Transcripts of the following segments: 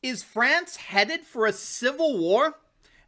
Is France headed for a civil war?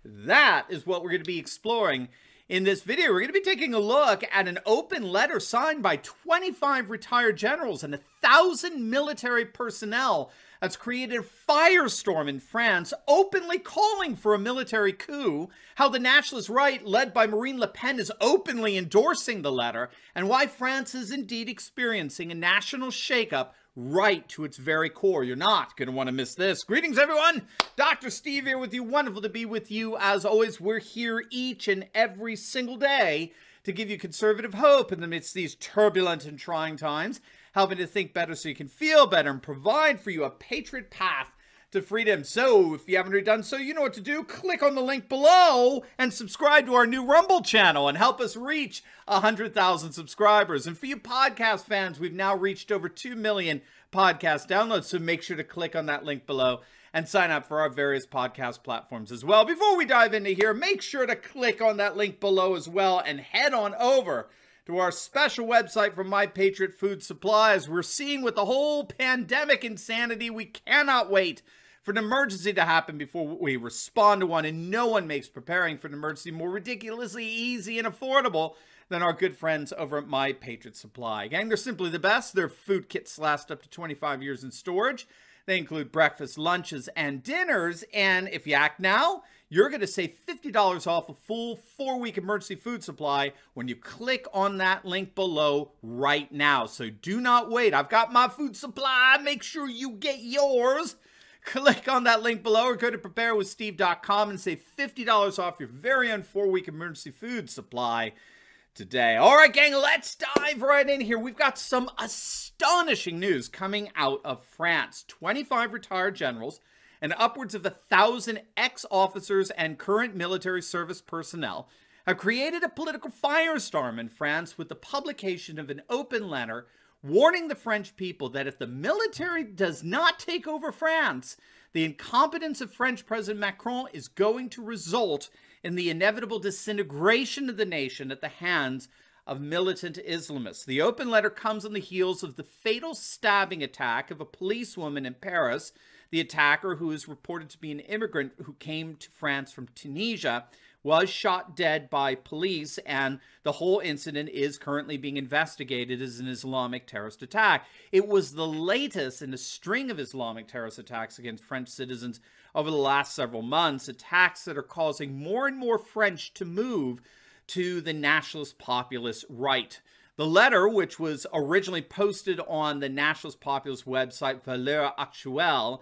That is what we're going to be exploring in this video. We're going to be taking a look at an open letter signed by 25 retired generals and 1,000 military personnel that's created a firestorm in France, openly calling for a military coup, how the nationalist right, led by Marine Le Pen, is openly endorsing the letter, and why France is indeed experiencing a national shakeup right to its very core. You're not going to want to miss this. Greetings, everyone. Dr. Steve here with you. Wonderful to be with you. As always, we're here each and every single day to give you conservative hope in the midst of these turbulent and trying times, helping to think better so you can feel better and provide for you a patriot path to freedom. So if you haven't already done so, you know what to do. Click on the link below and subscribe to our new Rumble channel and help us reach 100,000 subscribers. And for you podcast fans, we've now reached over 2 million podcast downloads. So make sure to click on that link below and sign up for our various podcast platforms as well. Before we dive into here, make sure to click on that link below as well and head on over to our special website from My Patriot Food Supplies. We're seeing with the whole pandemic insanity, we cannot wait for an emergency to happen before we respond to one, and no one makes preparing for an emergency more ridiculously easy and affordable than our good friends over at My Patriot Supply. Gang, they're simply the best. Their food kits last up to 25 years in storage. They include breakfast, lunches, and dinners, and if you act now, you're going to save $50 off a full 4-week emergency food supply when you click on that link below right now. So do not wait. I've got my food supply. Make sure you get yours. Click on that link below or go to preparewithsteve.com and save $50 off your very own 4-week emergency food supply today. All right, gang, let's dive right in here. We've got some astonishing news coming out of France. 25 retired generals and upwards of 1,000 ex-officers and current military service personnel have created a political firestorm in France with the publication of an open letter warning the French people that if the military does not take over France, the incompetence of French President Macron is going to result in the inevitable disintegration of the nation at the hands of militant Islamists. The open letter comes on the heels of the fatal stabbing attack of a policewoman in Paris. The attacker, who is reported to be an immigrant who came to France from Tunisia, was shot dead by police, and the whole incident is currently being investigated as an Islamic terrorist attack. It was the latest in a string of Islamic terrorist attacks against French citizens over the last several months, attacks that are causing more and more French to move to the nationalist populist right. The letter, which was originally posted on the nationalist populist website Valeurs Actuelles,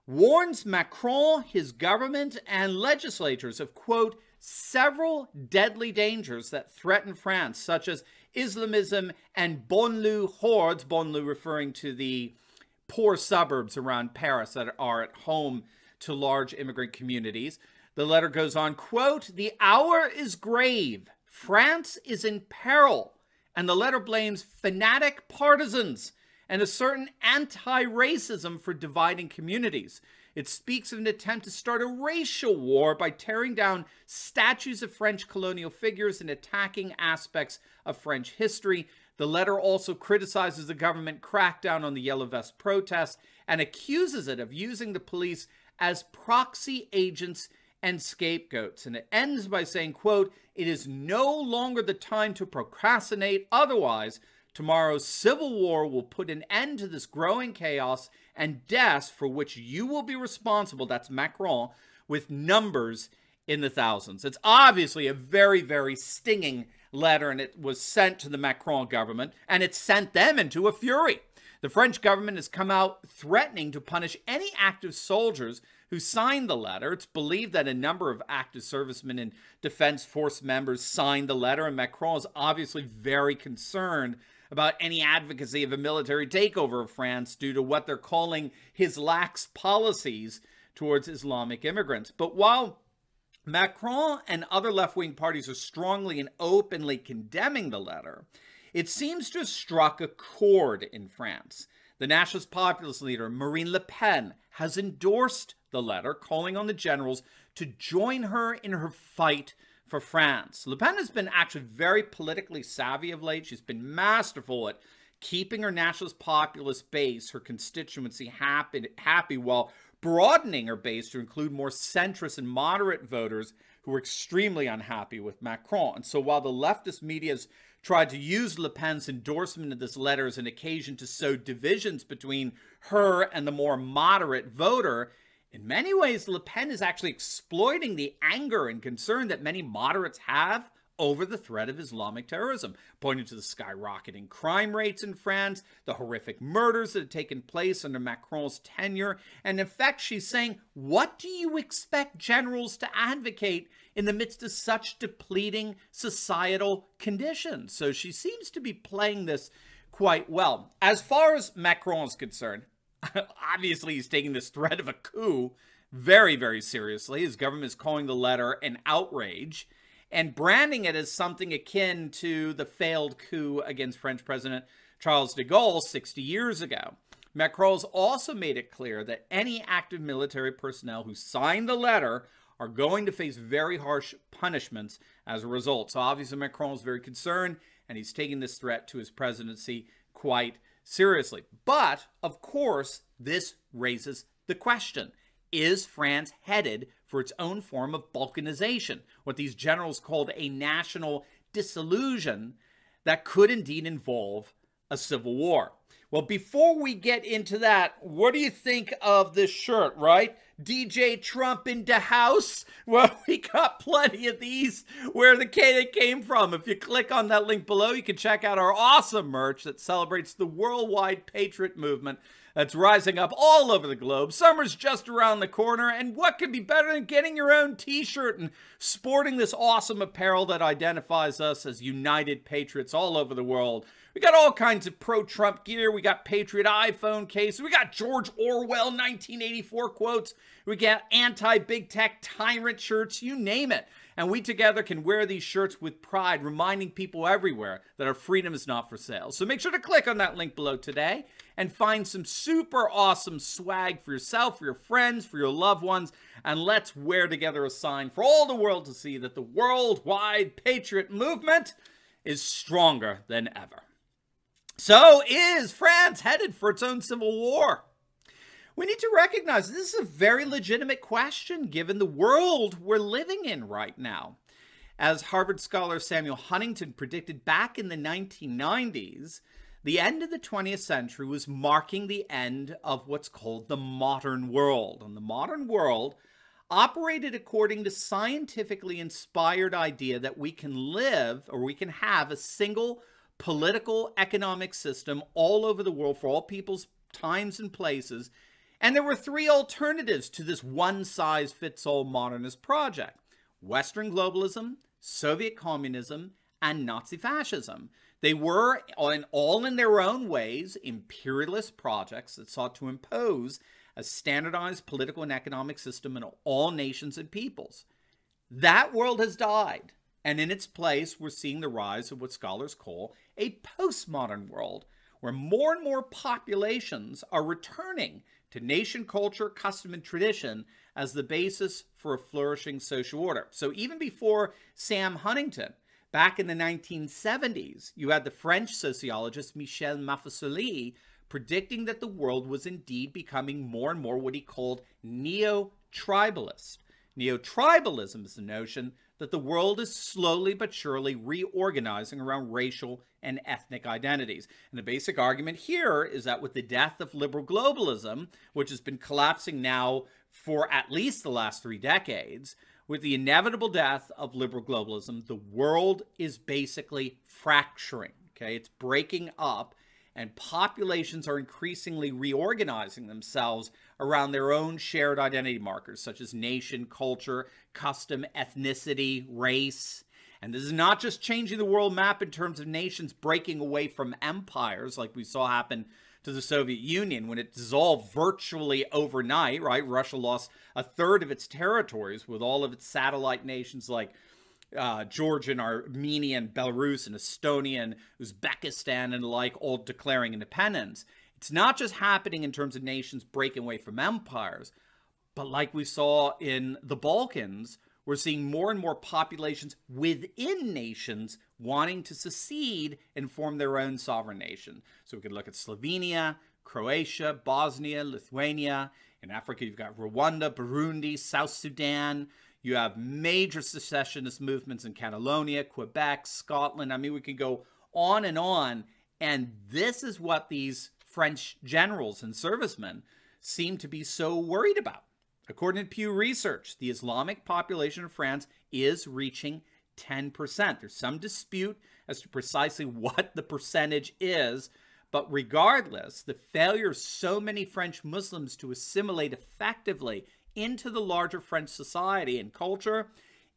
warns Macron, his government, and legislators of, quote, several deadly dangers that threaten France, such as Islamism and banlieue hordes, banlieue referring to the poor suburbs around Paris that are at home to large immigrant communities. The letter goes on, quote, the hour is grave. France is in peril. And the letter blames fanatic partisans and a certain anti-racism for dividing communities. It speaks of an attempt to start a racial war by tearing down statues of French colonial figures and attacking aspects of French history. The letter also criticizes the government crackdown on the Yellow Vest protests and accuses it of using the police as proxy agents and scapegoats. And it ends by saying, quote, it is no longer the time to procrastinate. Otherwise, tomorrow's civil war will put an end to this growing chaos and deaths for which you will be responsible, that's Macron, with numbers in the thousands. It's obviously a very, very stinging letter, and it was sent to the Macron government, and it sent them into a fury. The French government has come out threatening to punish any active soldiers who signed the letter. It's believed that a number of active servicemen and defense force members signed the letter, and Macron is obviously very concerned about any advocacy of a military takeover of France due to what they're calling his lax policies towards Islamic immigrants. But while Macron and other left-wing parties are strongly and openly condemning the letter, it seems to have struck a chord in France. The nationalist populist leader, Marine Le Pen, has endorsed the letter, calling on the generals to join her in her fight for France. Le Pen has been actually very politically savvy of late. She's been masterful at keeping her nationalist populist base, her constituency, happy while broadening her base to include more centrist and moderate voters who were extremely unhappy with Macron. And so while the leftist media has tried to use Le Pen's endorsement of this letter as an occasion to sow divisions between her and the more moderate voter, in many ways, Le Pen is actually exploiting the anger and concern that many moderates have over the threat of Islamic terrorism, pointing to the skyrocketing crime rates in France, the horrific murders that have taken place under Macron's tenure, and in fact, she's saying, what do you expect generals to advocate in the midst of such depleting societal conditions? So she seems to be playing this quite well. As far as Macron is concerned, obviously he's taking this threat of a coup very, very seriously. His government is calling the letter an outrage and branding it as something akin to the failed coup against French President Charles de Gaulle 60 years ago. Macron's also made it clear that any active military personnel who signed the letter are going to face very harsh punishments as a result. So obviously Macron is very concerned, and he's taking this threat to his presidency quite seriously. But, of course, this raises the question. Is France headed for its own form of balkanization, what these generals called a national disillusion that could indeed involve a civil war? Well, before we get into that, what do you think of this shirt, right? DJ Trump in the house? Well, we got plenty of these where they came from. If you click on that link below, you can check out our awesome merch that celebrates the worldwide patriot movement that's rising up all over the globe. Summer's just around the corner, and what could be better than getting your own t-shirt and sporting this awesome apparel that identifies us as united patriots all over the world? We got all kinds of pro-Trump gear. We got Patriot iPhone cases. We got George Orwell 1984 quotes. We got anti-big tech tyrant shirts, you name it. And we together can wear these shirts with pride, reminding people everywhere that our freedom is not for sale. So make sure to click on that link below today and find some super awesome swag for yourself, for your friends, for your loved ones. And let's wear together a sign for all the world to see that the worldwide patriot movement is stronger than ever. So, is France headed for its own civil war? We need to recognize this is a very legitimate question given the world we're living in right now. As Harvard scholar Samuel Huntington predicted back in the 1990s, the end of the 20th century was marking the end of what's called the modern world. And the modern world operated according to scientifically inspired idea that we can live, or we can have, a single political economic system all over the world for all people's times and places. And there were three alternatives to this one-size-fits-all modernist project: Western globalism, Soviet communism, and Nazi fascism. They were, all in their own ways, imperialist projects that sought to impose a standardized political and economic system in all nations and peoples. That world has died. And in its place, we're seeing the rise of what scholars call a postmodern world, where more and more populations are returning to nation culture, custom, and tradition as the basis for a flourishing social order. So even before Sam Huntington, back in the 1970s, you had the French sociologist Michel Maffesoli predicting that the world was indeed becoming more and more what he called neo-tribalist. Neo-tribalism is the notion that the world is slowly but surely reorganizing around racial and ethnic identities. And the basic argument here is that with the death of liberal globalism, which has been collapsing now for at least the last 3 decades, with the inevitable death of liberal globalism, the world is basically fracturing. Okay, it's breaking up, and populations are increasingly reorganizing themselves around their own shared identity markers, such as nation, culture, custom, ethnicity, race. And this is not just changing the world map in terms of nations breaking away from empires, like we saw happen to the Soviet Union when it dissolved virtually overnight, right? Russia lost a third of its territories, with all of its satellite nations like Georgia and Armenia and Belarus and Estonia and Uzbekistan and the like all declaring independence. It's not just happening in terms of nations breaking away from empires, but like we saw in the Balkans, we're seeing more and more populations within nations wanting to secede and form their own sovereign nation. So we could look at Slovenia, Croatia, Bosnia, Lithuania, In Africa, you've got Rwanda, Burundi, South Sudan. You have major secessionist movements in Catalonia, Quebec, Scotland. I mean, we could go on. And this is what these French generals and servicemen seem to be so worried about. According to Pew Research, the Islamic population of France is reaching 10%. There's some dispute as to precisely what the percentage is, but regardless, the failure of so many French Muslims to assimilate effectively into the larger French society and culture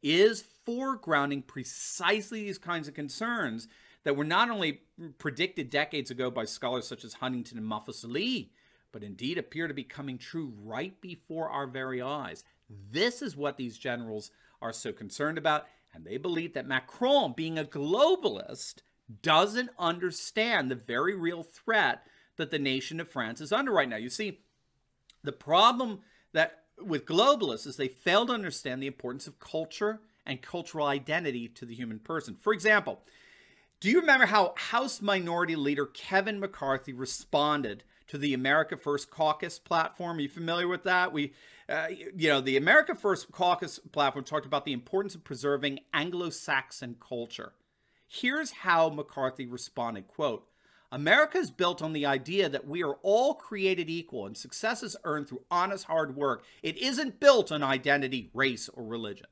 is foregrounding precisely these kinds of concerns that were not only predicted decades ago by scholars such as Huntington and Mafusali, but indeed appear to be coming true right before our very eyes. This is what these generals are so concerned about, and they believe that Macron, being a globalist, doesn't understand the very real threat that the nation of France is under right now. You see, the problem that with globalists is they fail to understand the importance of culture and cultural identity to the human person. For example, do you remember how House Minority Leader Kevin McCarthy responded to the America First Caucus platform? Are you familiar with that? The America First Caucus platform talked about the importance of preserving Anglo-Saxon culture. Here's how McCarthy responded, quote, "America is built on the idea that we are all created equal and success is earned through honest hard work. It isn't built on identity, race, or religion."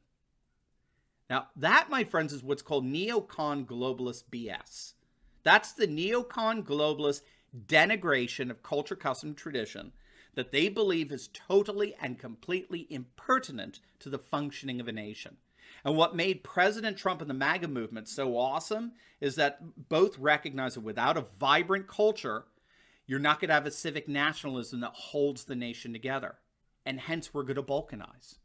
Now, that, my friends, is what's called neocon globalist BS. That's the neocon globalist denigration of culture, custom, tradition that they believe is totally and completely impertinent to the functioning of a nation. And what made President Trump and the MAGA movement so awesome is that both recognize that without a vibrant culture, you're not going to have a civic nationalism that holds the nation together. And hence, we're going to balkanize.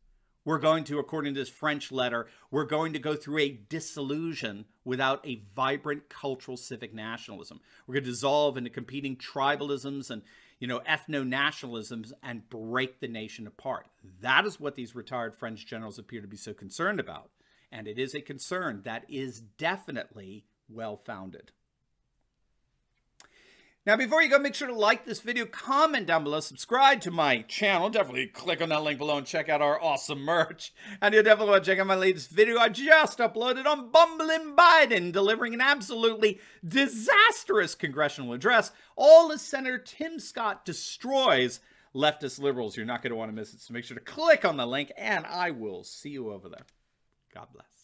We're going to, according to this French letter, we're going to go through a dissolution without a vibrant cultural civic nationalism. We're going to dissolve into competing tribalisms and, ethno-nationalisms and break the nation apart. That is what these retired French generals appear to be so concerned about. And it is a concern that is definitely well-founded. Now, before you go, make sure to like this video, comment down below, subscribe to my channel. Definitely click on that link below and check out our awesome merch. And you'll definitely want to check out my latest video I just uploaded on bumbling Biden, delivering an absolutely disastrous congressional address, all as Senator Tim Scott destroys leftist liberals. You're not going to want to miss it, so make sure to click on the link, and I will see you over there. God bless.